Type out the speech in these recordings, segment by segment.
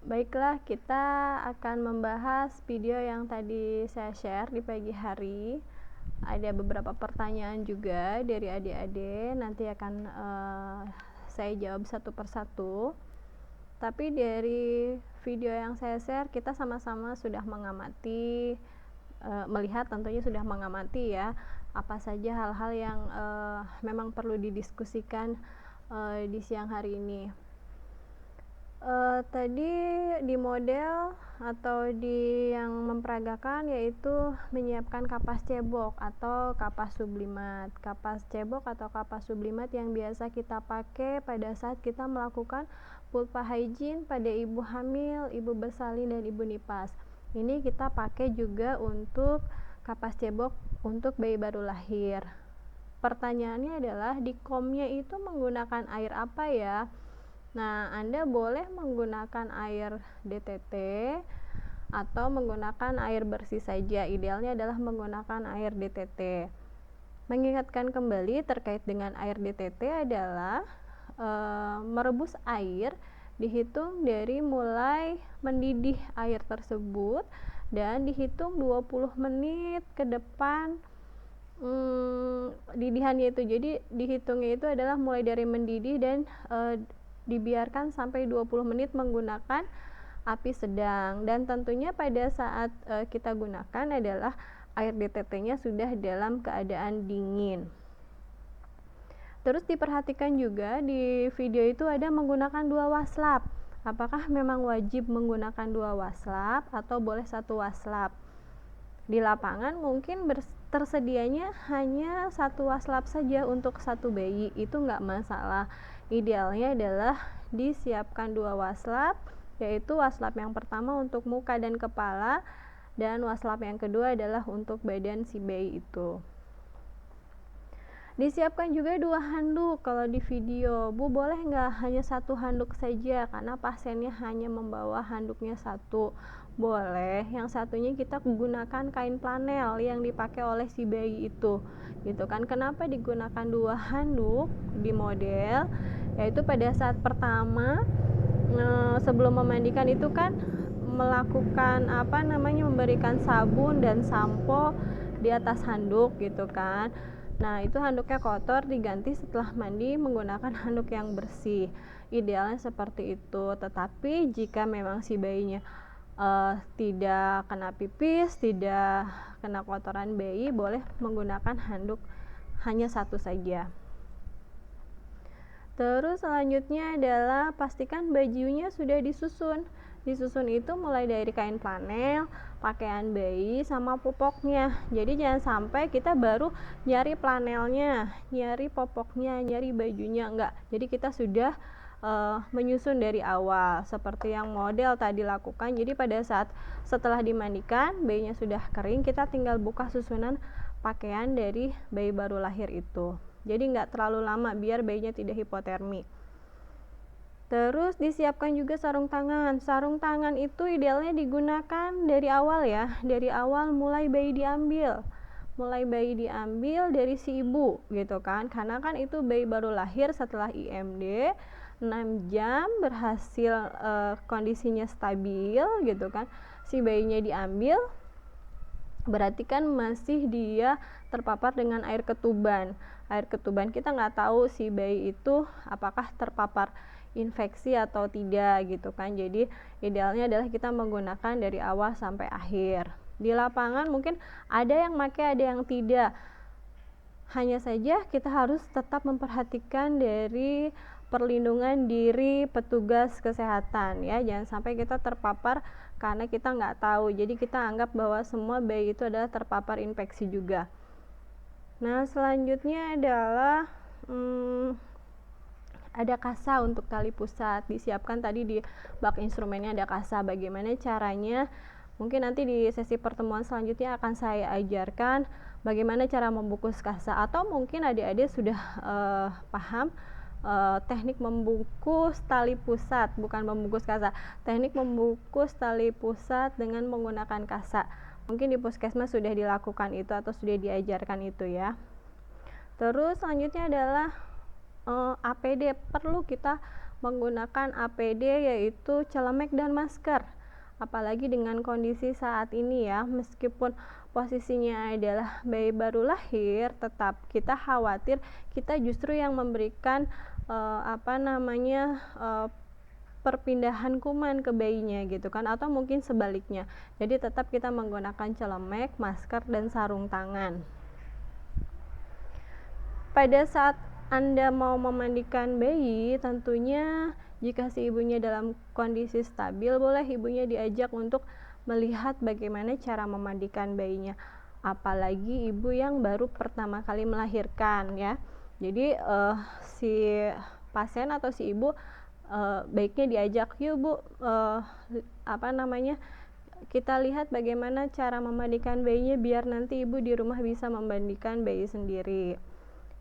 Baiklah, kita akan membahas video yang tadi saya share di pagi hari. Ada beberapa pertanyaan juga dari adik-adik, nanti akan saya jawab satu persatu. Tapi dari video yang saya share, kita sama-sama sudah mengamati, melihat tentunya sudah mengamati ya, apa saja hal-hal yang memang perlu didiskusikan di siang hari ini. Tadi di model atau di yang memperagakan yaitu menyiapkan kapas cebok atau kapas sublimat. Kapas cebok atau kapas sublimat yang biasa kita pakai pada saat kita melakukan pulpa hygiene pada ibu hamil, ibu bersalin, dan ibu nipas. Ini kita pakai juga untuk kapas cebok untuk bayi baru lahir. Pertanyaannya adalah di komnya itu menggunakan air apa ya? Nah, Anda boleh menggunakan air DTT atau menggunakan air bersih saja. Idealnya adalah menggunakan air DTT. Mengingatkan kembali terkait dengan air DTT adalah merebus air dihitung dari mulai mendidih air tersebut dan dihitung 20 menit ke depan didihannya itu. Jadi dihitungnya itu adalah mulai dari mendidih dan dibiarkan sampai 20 menit menggunakan api sedang, dan tentunya pada saat kita gunakan adalah air DTT-nya sudah dalam keadaan dingin. Terus diperhatikan juga di video itu ada menggunakan 2 waslap. Apakah memang wajib menggunakan 2 waslap atau boleh 1 waslap? Di lapangan mungkin tersedianya hanya 1 waslap saja untuk 1 bayi, itu nggak masalah. Idealnya adalah disiapkan 2 waslap, yaitu waslap yang pertama untuk muka dan kepala, dan waslap yang kedua adalah untuk badan si bayi itu. Disiapkan juga 2 handuk. Kalau di video, Bu, boleh nggak hanya 1 handuk saja karena pasiennya hanya membawa handuknya 1? Boleh. Yang satunya kita gunakan kain flanel yang dipakai oleh si bayi itu, gitu kan. Kenapa digunakan 2 handuk di model? Yaitu pada saat pertama sebelum memandikan itu kan melakukan memberikan sabun dan sampo di atas handuk, gitu kan. Nah, itu handuknya kotor, diganti setelah mandi menggunakan handuk yang bersih. Idealnya seperti itu. Tetapi jika memang si bayinya tidak kena pipis, tidak kena kotoran bayi, boleh menggunakan handuk hanya 1 saja. Terus selanjutnya adalah pastikan bajunya sudah disusun. Disusun itu mulai dari kain flanel, pakaian bayi, sama popoknya. Jadi jangan sampai kita baru nyari flanelnya, nyari popoknya, nyari bajunya, enggak. Jadi kita sudah menyusun dari awal seperti yang model tadi lakukan. Jadi pada saat setelah dimandikan bayinya sudah kering, kita tinggal buka susunan pakaian dari bayi baru lahir itu. Jadi nggak terlalu lama biar bayinya tidak hipotermi. Terus disiapkan juga sarung tangan. Sarung tangan itu idealnya digunakan dari awal ya, dari awal mulai bayi diambil dari si ibu, gitu kan. Karena kan itu bayi baru lahir setelah IMD 6 jam berhasil kondisinya stabil, gitu kan. Si bayinya diambil, berarti kan masih dia terpapar dengan air ketuban. Air ketuban kita nggak tahu si bayi itu apakah terpapar infeksi atau tidak, gitu kan. Jadi idealnya adalah kita menggunakan dari awal sampai akhir. Di lapangan mungkin ada yang pakai, ada yang tidak. Hanya saja kita harus tetap memperhatikan dari perlindungan diri petugas kesehatan ya, jangan sampai kita terpapar karena kita nggak tahu. Jadi kita anggap bahwa semua bayi itu adalah terpapar infeksi juga. Nah, selanjutnya adalah ada kasa untuk tali pusat. Disiapkan tadi di bak instrumennya ada kasa. Bagaimana caranya? Mungkin nanti di sesi pertemuan selanjutnya akan saya ajarkan bagaimana cara membungkus kasa, atau mungkin adik-adik sudah paham teknik membungkus tali pusat, bukan membungkus kasa. Teknik membungkus tali pusat dengan menggunakan kasa. Mungkin di puskesmas sudah dilakukan itu atau sudah diajarkan itu ya. Terus selanjutnya adalah APD, perlu kita menggunakan APD yaitu celemek dan masker. Apalagi dengan kondisi saat ini ya, meskipun posisinya adalah bayi baru lahir, tetap kita khawatir kita justru yang memberikan perpindahan kuman ke bayinya gitu kan, atau mungkin sebaliknya. Jadi tetap kita menggunakan celemek, masker, dan sarung tangan. Pada saat Anda mau memandikan bayi, tentunya jika si ibunya dalam kondisi stabil, boleh ibunya diajak untuk melihat bagaimana cara memandikan bayinya. Apalagi ibu yang baru pertama kali melahirkan ya. Jadi si pasien atau si ibu baiknya diajak, yuk Bu, kita lihat bagaimana cara memandikan bayinya biar nanti ibu di rumah bisa memandikan bayi sendiri.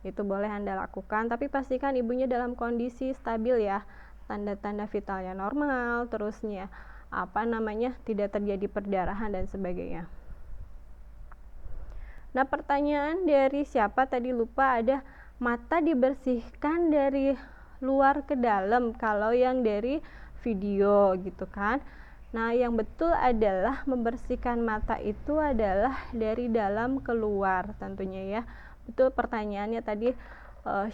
Itu boleh Anda lakukan, tapi pastikan ibunya dalam kondisi stabil ya, tanda-tanda vitalnya normal, terusnya tidak terjadi perdarahan dan sebagainya. Nah, pertanyaan dari siapa tadi lupa, ada mata dibersihkan dari luar ke dalam kalau yang dari video gitu kan. Nah, yang betul adalah membersihkan mata itu adalah dari dalam keluar tentunya ya. Betul pertanyaannya tadi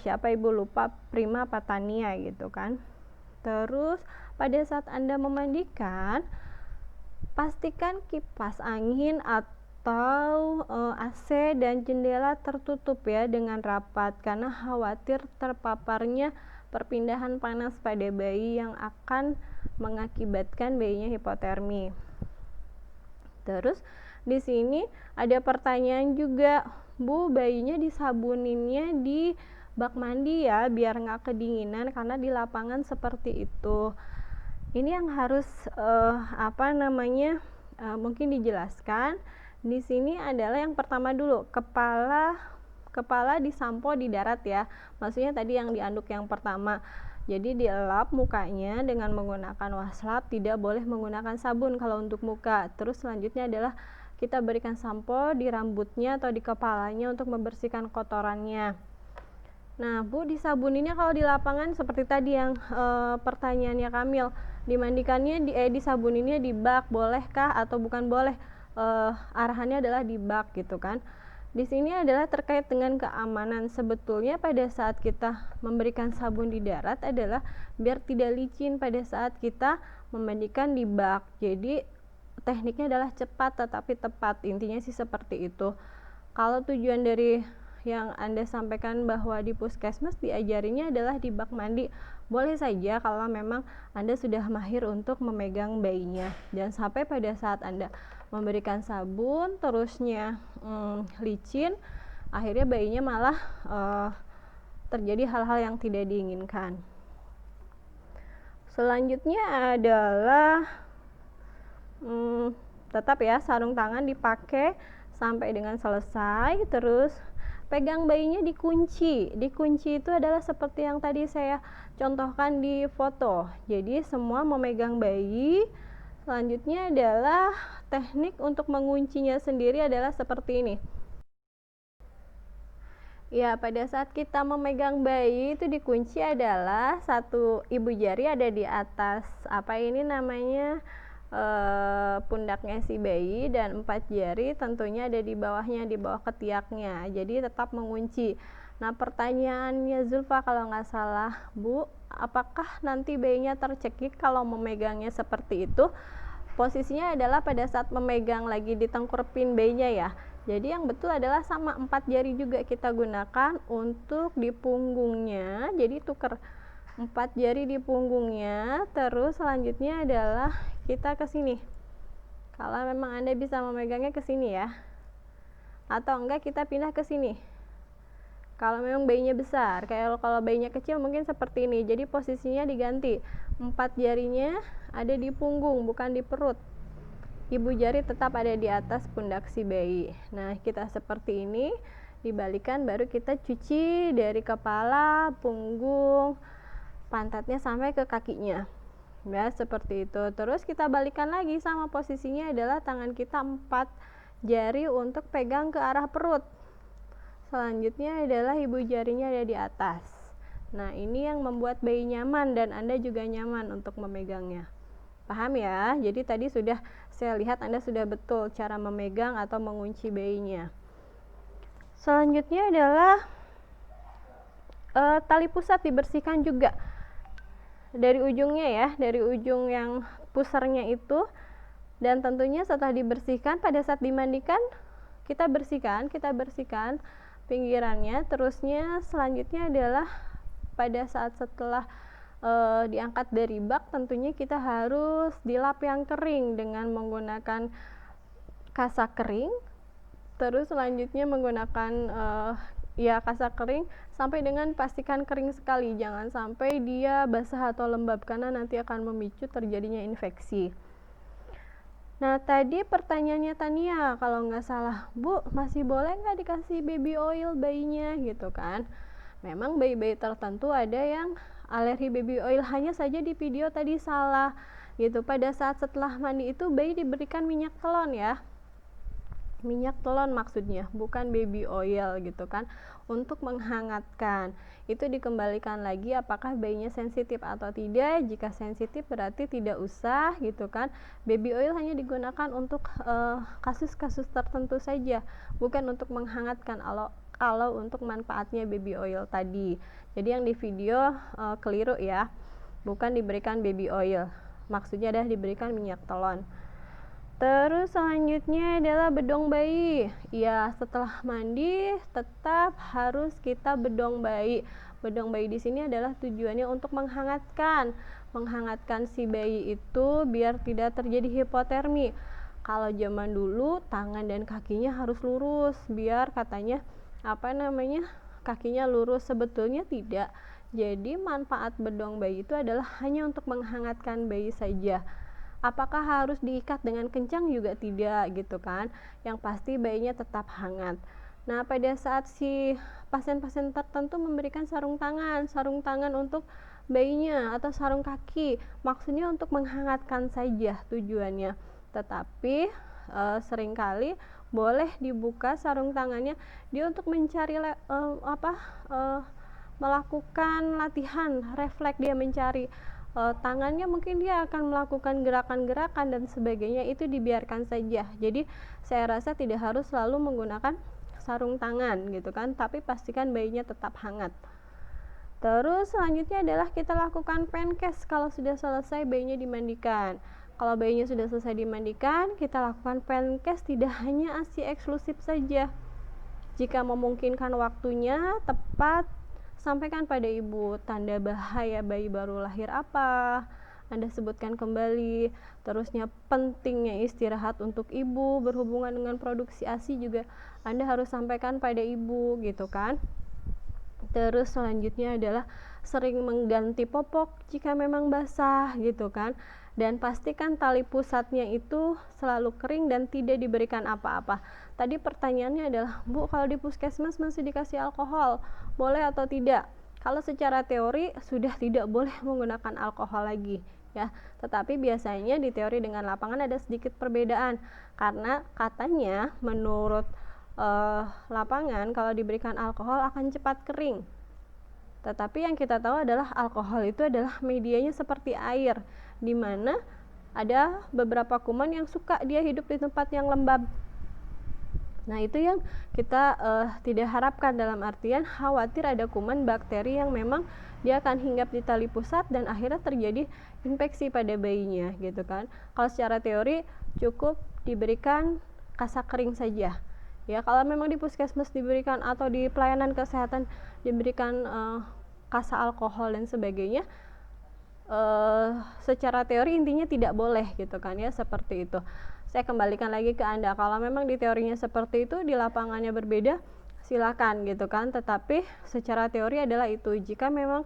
siapa ibu lupa, Prima apa Tania gitu kan. Terus pada saat Anda memandikan, pastikan kipas angin atau AC dan jendela tertutup ya dengan rapat, karena khawatir terpaparnya perpindahan panas pada bayi yang akan mengakibatkan bayinya hipotermi. Terus di sini ada pertanyaan juga, Bu, bayinya disabuninnya di bak mandi ya biar nggak kedinginan karena di lapangan seperti itu. Ini yang harus mungkin dijelaskan. Di sini adalah yang pertama dulu, kepala disampo di darat ya. Maksudnya tadi yang dianduk yang pertama. Jadi dielap mukanya dengan menggunakan washcloth, tidak boleh menggunakan sabun kalau untuk muka. Terus selanjutnya adalah kita berikan sampo di rambutnya atau di kepalanya untuk membersihkan kotorannya. Nah, Bu, disabuninnya kalau di lapangan seperti tadi yang pertanyaannya Kamil, dimandikannya disabuninnya di bak, bolehkah atau bukan boleh? Arahannya adalah di bak gitu kan. Di sini adalah terkait dengan keamanan. Sebetulnya pada saat kita memberikan sabun di darat adalah biar tidak licin pada saat kita memandikan di bak. Jadi tekniknya adalah cepat tetapi tepat. Intinya sih seperti itu. Kalau tujuan dari yang Anda sampaikan bahwa di puskesmas diajarinya adalah di bak mandi, boleh saja kalau memang Anda sudah mahir untuk memegang bayinya. Jangan sampai pada saat Anda memberikan sabun terusnya licin, akhirnya bayinya malah terjadi hal-hal yang tidak diinginkan. Selanjutnya adalah tetap ya sarung tangan dipakai sampai dengan selesai. Terus pegang bayinya dikunci. Dikunci itu adalah seperti yang tadi saya contohkan di foto. Jadi semua memegang bayi. Selanjutnya adalah teknik untuk menguncinya sendiri adalah seperti ini. Ya, pada saat kita memegang bayi itu dikunci adalah satu ibu jari ada di atas pundaknya si bayi, dan 4 jari tentunya ada di bawahnya, di bawah ketiaknya. Jadi tetap mengunci. Nah, pertanyaannya Zulfa kalau nggak salah, Bu, apakah nanti bayinya tercekik kalau memegangnya seperti itu? Posisinya adalah pada saat memegang lagi ditengkurapin bayinya ya. Jadi yang betul adalah sama 4 jari juga kita gunakan untuk di punggungnya. Jadi tuker 4 jari di punggungnya. Terus selanjutnya adalah kita ke sini. Kalau memang Anda bisa memegangnya ke sini ya. Atau enggak kita pindah ke sini. Kalau memang bayinya besar, kayak kalau bayinya kecil mungkin seperti ini. Jadi posisinya diganti. 4 jarinya ada di punggung, bukan di perut. Ibu jari tetap ada di atas pundak si bayi. Nah, kita seperti ini, dibalikan baru kita cuci dari kepala, punggung, pantatnya sampai ke kakinya. Ya, seperti itu. Terus kita balikan lagi, sama posisinya adalah tangan kita 4 jari untuk pegang ke arah perut. Selanjutnya adalah ibu jarinya ada di atas. Nah, ini yang membuat bayi nyaman dan Anda juga nyaman untuk memegangnya. Paham ya? Jadi tadi sudah saya lihat Anda sudah betul cara memegang atau mengunci bayinya. Selanjutnya adalah tali pusat dibersihkan juga dari ujungnya ya, dari ujung yang pusarnya itu. Dan tentunya setelah dibersihkan, pada saat dimandikan kita bersihkan pinggirannya. Terusnya selanjutnya adalah pada saat setelah diangkat dari bak, tentunya kita harus dilap yang kering dengan menggunakan kasak kering. Terus selanjutnya menggunakan kasak kering sampai dengan pastikan kering sekali, jangan sampai dia basah atau lembab karena nanti akan memicu terjadinya infeksi. Nah, tadi pertanyaannya Tania, kalau nggak salah, Bu, masih boleh nggak dikasih baby oil bayinya gitu kan? Memang bayi-bayi tertentu ada yang alergi baby oil, hanya saja di video tadi salah gitu. Pada saat setelah mandi itu bayi diberikan minyak telon ya. Minyak telon maksudnya, bukan baby oil gitu kan, untuk menghangatkan. Itu dikembalikan lagi apakah bayinya sensitif atau tidak. Jika sensitif berarti tidak usah gitu kan. Baby oil hanya digunakan untuk kasus-kasus tertentu saja, bukan untuk menghangatkan. Kalau untuk manfaatnya baby oil tadi, jadi yang di video keliru ya, bukan diberikan baby oil, maksudnya adalah diberikan minyak telon. Terus selanjutnya adalah bedong bayi. Ya, setelah mandi tetap harus kita bedong bayi. Bedong bayi di sini adalah tujuannya untuk menghangatkan si bayi itu biar tidak terjadi hipotermi. Kalau zaman dulu tangan dan kakinya harus lurus biar katanya kakinya lurus, sebetulnya tidak. Jadi manfaat bedong bayi itu adalah hanya untuk menghangatkan bayi saja. Apakah harus diikat dengan kencang? Juga tidak gitu kan. Yang pasti bayinya tetap hangat. Nah, pada saat si pasien-pasien tertentu memberikan sarung tangan untuk bayinya atau sarung kaki, maksudnya untuk menghangatkan saja tujuannya. Tetapi seringkali boleh dibuka sarung tangannya dia untuk mencari melakukan latihan refleks, dia mencari tangannya, mungkin dia akan melakukan gerakan-gerakan dan sebagainya, itu dibiarkan saja. Jadi saya rasa tidak harus selalu menggunakan sarung tangan gitu kan, tapi pastikan bayinya tetap hangat. Terus selanjutnya adalah kita lakukan penkes kalau sudah selesai bayinya dimandikan. Kalau bayinya sudah selesai dimandikan, kita lakukan penkes tidak hanya ASI eksklusif saja. Jika memungkinkan waktunya tepat, sampaikan pada ibu tanda bahaya bayi baru lahir apa, Anda sebutkan kembali. Terusnya pentingnya istirahat untuk ibu, berhubungan dengan produksi ASI juga Anda harus sampaikan pada ibu gitu kan. Terus selanjutnya adalah sering mengganti popok jika memang basah gitu kan. Dan pastikan tali pusatnya itu selalu kering dan tidak diberikan apa-apa. Tadi pertanyaannya adalah, Bu, kalau di puskesmas masih dikasih alkohol, boleh atau tidak? Kalau secara teori sudah tidak boleh menggunakan alkohol lagi ya. Tetapi biasanya di teori dengan lapangan ada sedikit perbedaan, karena katanya menurut lapangan kalau diberikan alkohol akan cepat kering. Tetapi yang kita tahu adalah alkohol itu adalah medianya seperti air, di mana ada beberapa kuman yang suka dia hidup di tempat yang lembab. Nah, itu yang kita tidak harapkan, dalam artian khawatir ada kuman bakteri yang memang dia akan hinggap di tali pusat dan akhirnya terjadi infeksi pada bayinya gitu kan. Kalau secara teori cukup diberikan kasak kering saja. Ya, kalau memang di puskesmas diberikan atau di pelayanan kesehatan diberikan kasa alkohol dan sebagainya, secara teori intinya tidak boleh gitu kan ya, seperti itu. Saya kembalikan lagi ke Anda, kalau memang di teorinya seperti itu, di lapangannya berbeda, silakan gitu kan. Tetapi secara teori adalah itu, jika memang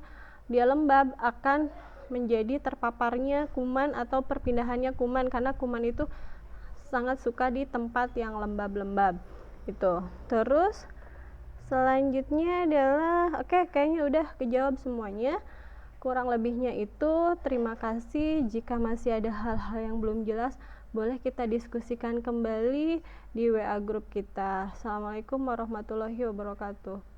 dia lembab akan menjadi terpaparnya kuman atau perpindahannya kuman, karena kuman itu sangat suka di tempat yang lembab-lembab itu. Terus selanjutnya adalah kayaknya udah kejawab semuanya. Kurang lebihnya itu, terima kasih. Jika masih ada hal-hal yang belum jelas, boleh kita diskusikan kembali di WA grup kita. Assalamualaikum warahmatullahi wabarakatuh.